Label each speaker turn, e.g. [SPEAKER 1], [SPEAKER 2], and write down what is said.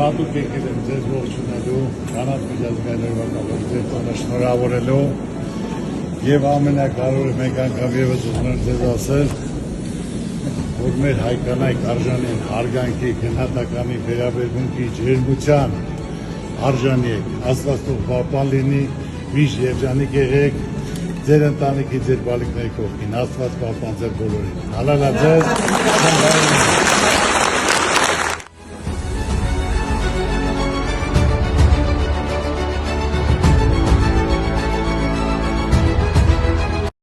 [SPEAKER 1] հատուկ եկել եմ ձեզ ողջունելու, կանանց միջազգային օրվա կապակցությամբ ձեզ տոնը շնորհավորելու եւ ամենակարևորը մեկ անգամ եւս ուզում եմ ձեզ ասել, որ մեր հայկանայք արժանի են հարգանքի, գնահատականի, վերաբերմունքի, ջերմության արժանի եք, Աստված թող պահպան լինի, միշտ երջանիկ եղեք, ձեր ընտանիքի, ձեր բալիկների կողքին, Աստված պահպան ձեր բոլորին, հալալա ձեզ,